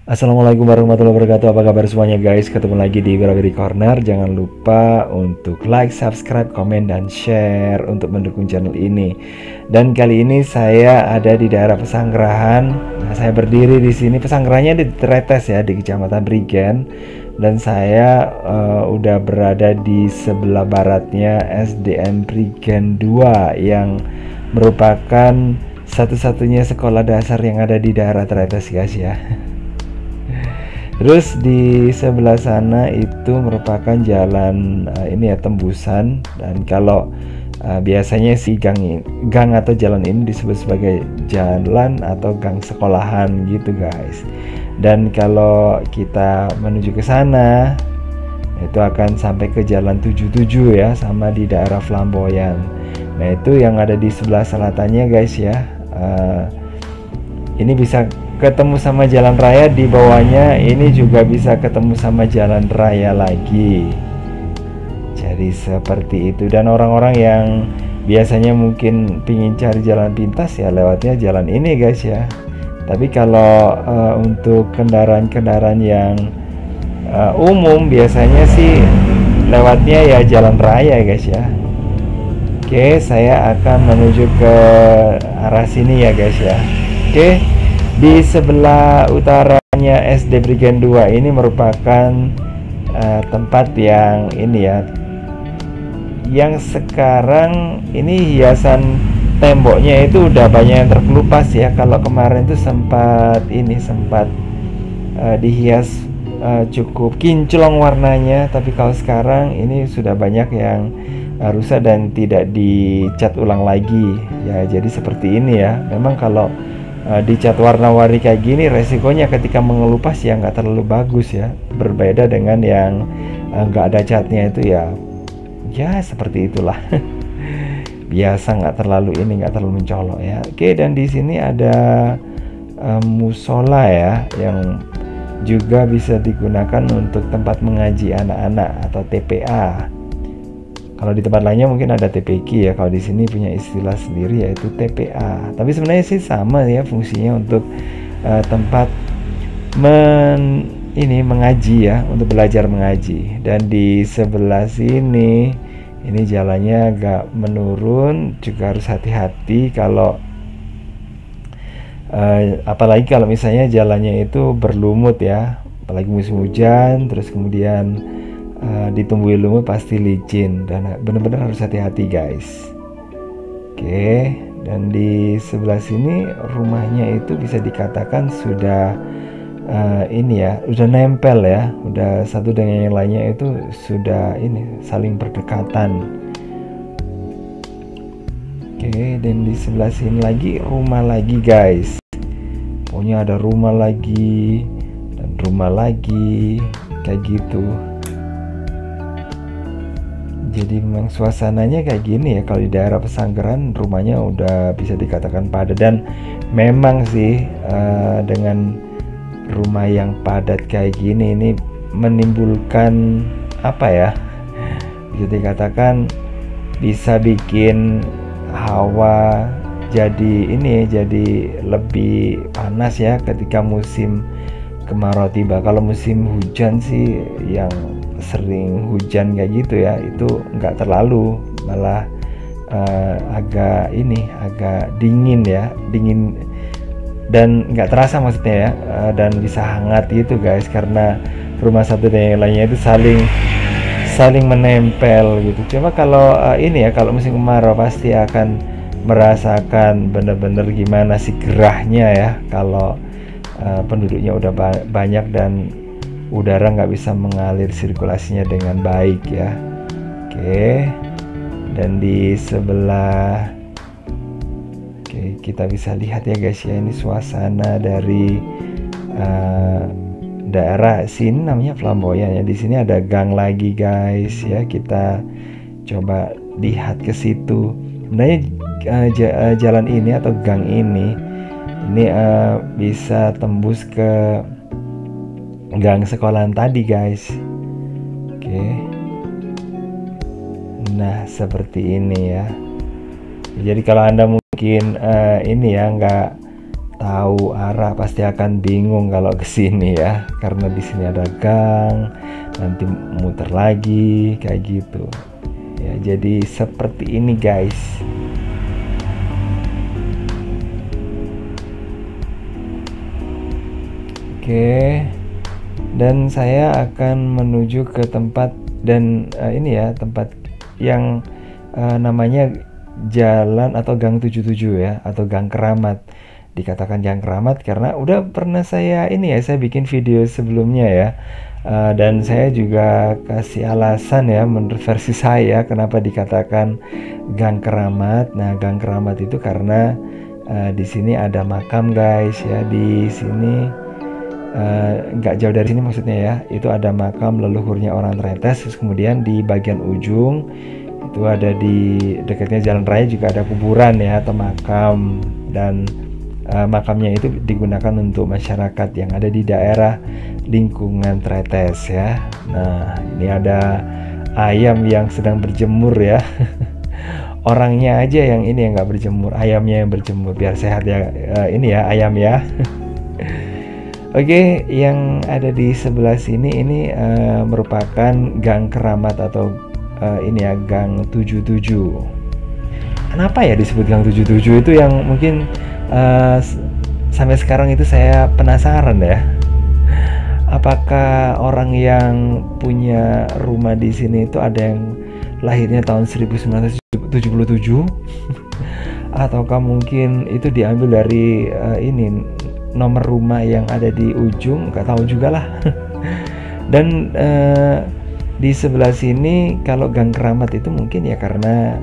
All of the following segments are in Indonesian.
Assalamualaikum warahmatullahi wabarakatuh. Apa kabar semuanya guys? Ketemu lagi di Wirawiri Corner. Jangan lupa untuk like, subscribe, komen, dan share untuk mendukung channel ini. Dan kali ini saya ada di daerah Pesanggerahan. Nah, saya berdiri di sini. Pesanggerahannya di Tretes ya, di Kecamatan Prigen. Dan saya udah berada di sebelah baratnya SDN Prigen 2 yang merupakan satu-satunya sekolah dasar yang ada di daerah Tretes guys ya. Terus di sebelah sana itu merupakan jalan ini ya, tembusan. Dan kalau biasanya sih gang atau jalan ini disebut sebagai jalan atau gang sekolahan gitu guys. Dan kalau kita menuju ke sana itu akan sampai ke jalan 77 ya, sama di daerah Flamboyan. Nah itu yang ada di sebelah selatannya guys ya. Ini bisa ketemu sama jalan raya, di bawahnya ini juga bisa ketemu sama jalan raya lagi. Jadi seperti itu. Dan orang-orang yang biasanya mungkin pingin cari jalan pintas ya lewatnya jalan ini guys ya. Tapi kalau untuk kendaraan-kendaraan yang umum biasanya sih lewatnya ya jalan raya guys ya. Oke, saya akan menuju ke arah sini ya guys ya. Oke, di sebelah utaranya SD Prigen 2 ini merupakan tempat yang ini ya, yang sekarang ini hiasan temboknya itu udah banyak yang terkelupas ya. Kalau kemarin itu sempat dihias cukup kinclong warnanya, tapi kalau sekarang ini sudah banyak yang rusak dan tidak dicat ulang lagi ya. Jadi seperti ini ya. Memang kalau dicat warna-warni kayak gini resikonya ketika mengelupas ya nggak terlalu bagus ya, berbeda dengan yang nggak ada catnya itu ya seperti itulah. Biasa nggak terlalu mencolok ya. Oke, dan di sini ada musola ya, yang juga bisa digunakan untuk tempat mengaji anak-anak atau TPA. Kalau di tempat lainnya mungkin ada TPQ ya. Kalau di sini punya istilah sendiri yaitu TPA. Tapi sebenarnya sih sama ya fungsinya, untuk tempat mengaji ya, untuk belajar mengaji. Dan di sebelah sini ini jalannya agak menurun, juga harus hati-hati kalau apalagi kalau misalnya jalannya itu berlumut ya, apalagi musim hujan, terus kemudian ditumbuhi lumut pasti licin, dan benar-benar harus hati-hati guys. Oke, dan di sebelah sini rumahnya itu bisa dikatakan sudah ini ya, udah nempel ya, udah satu dengan yang lainnya itu sudah ini saling berdekatan. Oke, dan di sebelah sini lagi rumah lagi guys. Pokoknya ada rumah lagi dan rumah lagi kayak gitu. Jadi memang suasananya kayak gini ya. Kalau di daerah Pesanggerahan rumahnya udah bisa dikatakan padat. Dan memang sih dengan rumah yang padat kayak gini ini menimbulkan apa ya, bisa dikatakan bisa bikin hawa jadi lebih panas ya ketika musim kemarau tiba. Kalau musim hujan sih, yang sering hujan kayak gitu ya, itu nggak terlalu, malah agak dingin ya, dingin dan nggak terasa maksudnya ya, dan bisa hangat gitu guys, karena rumah satu dan yang lainnya itu saling menempel gitu. Cuma kalau ini ya, kalau musim kemarau pasti akan merasakan bener-bener gimana sih gerahnya ya, kalau penduduknya udah banyak dan udara nggak bisa mengalir sirkulasinya dengan baik ya. Oke, dan di sebelah kita bisa lihat ya guys ya, ini suasana dari daerah sini namanya Flamboyan ya. Di sini ada gang lagi guys ya, kita coba lihat ke situ. Sebenarnya jalan ini atau gang ini bisa tembus ke gang sekolahan tadi guys. Oke, nah seperti ini ya. Jadi kalau anda mungkin ini ya nggak tahu arah pasti akan bingung kalau ke sini ya, karena di sini ada gang, nanti muter lagi kayak gitu. Ya, jadi seperti ini guys. Oke. Dan saya akan menuju ke tempat dan ini ya, tempat yang namanya Jalan atau Gang 77 ya, atau Gang Keramat. Dikatakan Gang Keramat karena udah pernah saya ini ya, saya bikin video sebelumnya ya. Dan saya juga kasih alasan ya menurut versi saya kenapa dikatakan Gang Keramat. Nah, Gang Keramat itu karena di sini ada makam guys ya, di sini nggak jauh dari sini maksudnya ya, itu ada makam leluhurnya orang Tretes. Terus kemudian di bagian ujung itu ada di dekatnya jalan raya juga ada kuburan ya atau makam, dan makamnya itu digunakan untuk masyarakat yang ada di daerah lingkungan Tretes ya. Nah, ini ada ayam yang sedang berjemur ya. Orangnya aja yang ini yang nggak berjemur, ayamnya yang berjemur biar sehat ya. Ini ya ayam ya. Oke, yang ada di sebelah sini ini merupakan Gang Keramat atau ini ya Gang 77. Kenapa ya disebut Gang 77 itu yang mungkin sampai sekarang itu saya penasaran ya. Apakah orang yang punya rumah di sini itu ada yang lahirnya tahun 1977 ataukah mungkin itu diambil dari ini nomor rumah yang ada di ujung, nggak tahu juga lah. Dan di sebelah sini kalau Gang Keramat itu mungkin ya karena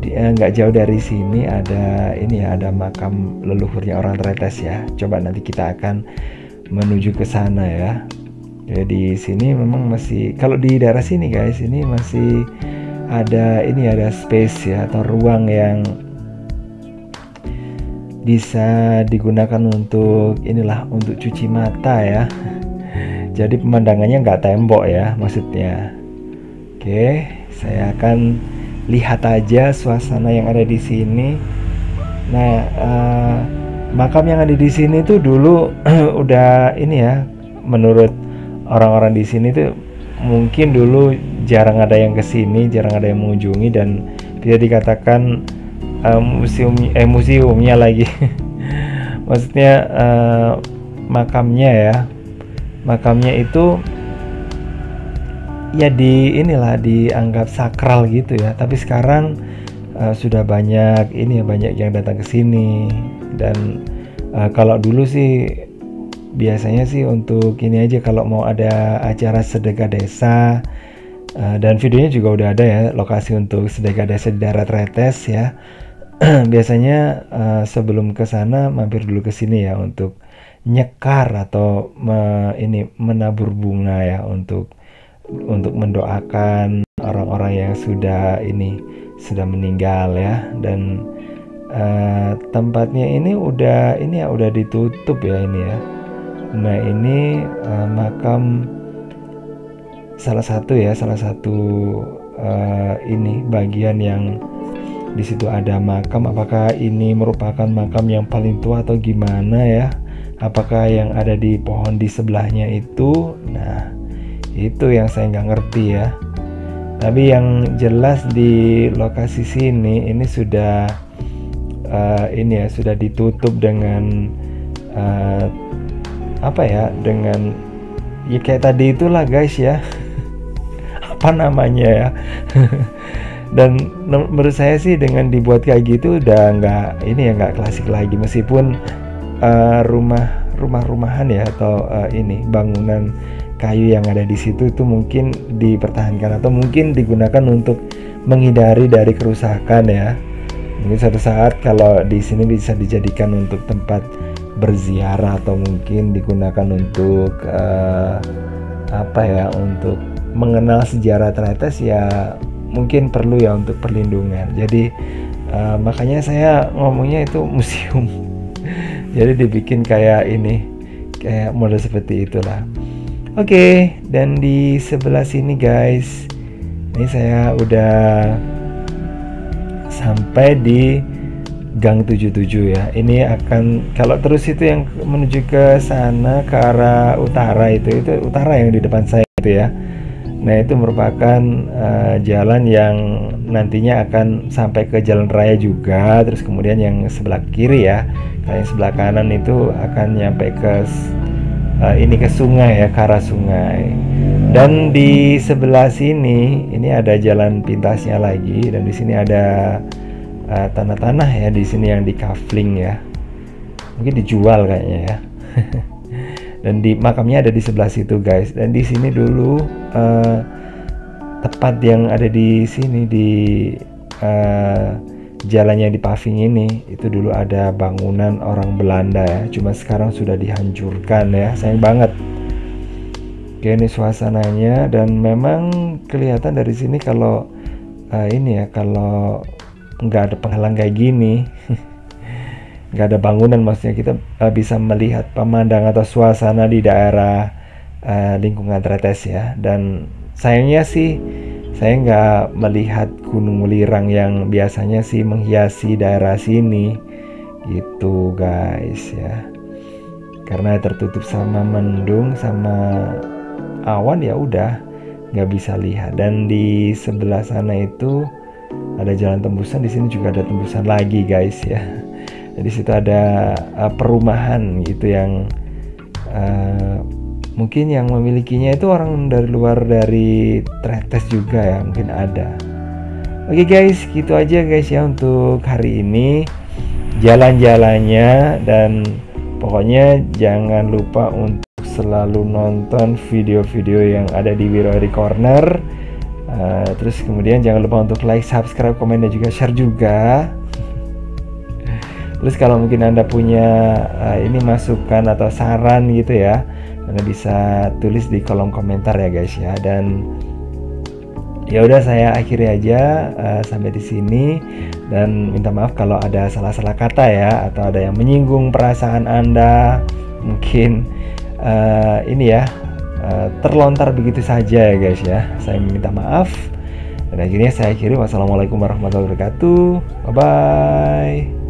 nggak jauh dari sini ada ini ya, ada makam leluhurnya orang Tretes ya. Coba nanti kita akan menuju ke sana ya. Ya di sini memang masih, kalau di daerah sini guys, ini masih ada ini, ada space ya atau ruang yang bisa digunakan untuk inilah, untuk cuci mata ya. Jadi pemandangannya nggak tembok ya maksudnya. Oke, saya akan lihat aja suasana yang ada di sini. Nah, makam yang ada di sini tuh dulu udah ini ya, menurut orang-orang di sini tuh mungkin dulu jarang ada yang kesini, jarang ada yang mengunjungi, dan bisa dikatakan museumnya lagi. Maksudnya makamnya itu ya dianggap sakral gitu ya. Tapi sekarang sudah banyak ini ya, banyak yang datang ke sini. Dan kalau dulu sih biasanya sih untuk ini aja, kalau mau ada acara sedekah desa, dan videonya juga udah ada ya, lokasi untuk sedekah desa di daerah Tretes ya. Biasanya sebelum ke sana mampir dulu ke sini ya untuk nyekar atau menabur bunga ya, untuk mendoakan orang-orang yang sudah meninggal ya. Dan tempatnya ini udah ditutup ya ini ya. Nah, ini makam salah satu ini bagian yang di situ ada makam. Apakah ini merupakan makam yang paling tua atau gimana ya? Apakah yang ada di pohon di sebelahnya itu? Nah, itu yang saya nggak ngerti ya. Tapi yang jelas di lokasi sini ini sudah sudah ditutup dengan dengan ya kayak tadi itulah guys ya. Apa namanya ya? Dan menurut saya sih dengan dibuat kayak gitu udah nggak klasik lagi, meskipun rumah-rumahan ya atau bangunan kayu yang ada di situ itu mungkin dipertahankan atau mungkin digunakan untuk menghindari dari kerusakan ya. Mungkin suatu saat kalau di sini bisa dijadikan untuk tempat berziarah atau mungkin digunakan untuk untuk mengenal sejarah Tretes ya, mungkin perlu ya untuk perlindungan. Jadi makanya saya ngomongnya itu museum. Jadi dibikin kayak model seperti itulah. Oke, dan di sebelah sini guys, ini saya udah sampai di Gang 77 ya. Ini akan kalau terus itu yang menuju ke sana ke arah utara itu utara yang di depan saya itu ya. Nah, itu merupakan jalan yang nantinya akan sampai ke jalan raya juga. Terus kemudian yang sebelah kiri ya, kalau yang sebelah kanan itu akan nyampe ke ini ke sungai ya, ke arah sungai. Dan di sebelah sini ini ada jalan pintasnya lagi, dan di sini ada tanah-tanah ya di sini yang di kafling ya. Mungkin dijual kayaknya ya. Dan di makamnya ada di sebelah situ guys. Dan di sini dulu tepat yang ada di sini di jalan yang di paving ini, itu dulu ada bangunan orang Belanda ya. Cuma sekarang sudah dihancurkan ya, sayang banget. Oke, ini suasananya, dan memang kelihatan dari sini kalau ini ya, kalau nggak ada penghalang kayak gini, nggak ada bangunan, maksudnya kita bisa melihat pemandangan atau suasana di daerah lingkungan Tretes ya. Dan sayangnya sih saya nggak melihat gunung lirang yang biasanya sih menghiasi daerah sini gitu guys ya, karena tertutup sama mendung sama awan, ya udah nggak bisa lihat. Dan di sebelah sana itu ada jalan tembusan, di sini juga ada tembusan lagi guys ya. Di situ ada perumahan gitu yang mungkin yang memilikinya itu orang dari luar dari Tretes juga ya, mungkin ada. Oke guys, gitu aja guys ya untuk hari ini jalan-jalannya, dan pokoknya jangan lupa untuk selalu nonton video-video yang ada di Wirori Corner. Terus kemudian jangan lupa untuk like, subscribe, komen, dan juga share juga. Terus kalau mungkin Anda punya ini masukan atau saran gitu ya, Anda bisa tulis di kolom komentar ya guys ya. Dan ya udah, saya akhiri aja sampai di sini, dan minta maaf kalau ada salah-salah kata ya, atau ada yang menyinggung perasaan Anda, mungkin ini ya terlontar begitu saja ya guys ya. Saya minta maaf, dan akhirnya saya akhiri. Wassalamualaikum warahmatullahi wabarakatuh. Bye bye.